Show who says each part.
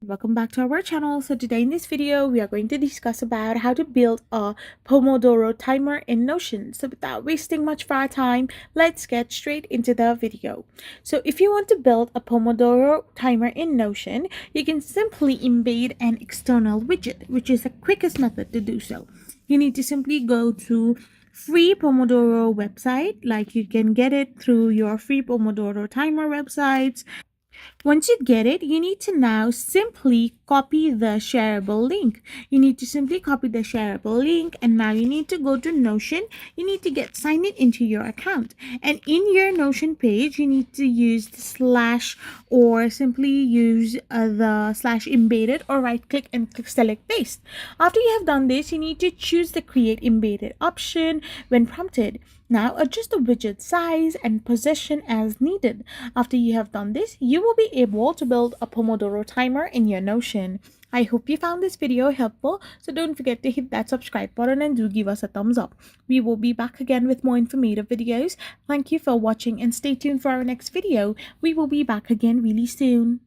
Speaker 1: Welcome back to our channel. So today in this video, we are going to discuss about how to build a Pomodoro timer in Notion. So without wasting much of our time, let's get straight into the video. So if you want to build a Pomodoro timer in Notion, you can simply embed an external widget, which is the quickest method to do so. You need to simply go to free Pomodoro website, like you can get it through your free Pomodoro timer websites. Once you get it, you need to now simply copy the shareable link. You need to simply copy the shareable link, and now you need to go to Notion. You need to get signed in into your account. And in your Notion page, you need to use the slash or simply use the slash embedded, or right click and click select paste. After you have done this, you need to choose the create embedded option when prompted. Now adjust the widget size and position as needed. After you have done this, you will be able to build a Pomodoro timer in your Notion. I hope you found this video helpful, so don't forget to hit that subscribe button and do give us a thumbs up. We will be back again with more informative videos. Thank you for watching and stay tuned for our next video. We will be back again really soon.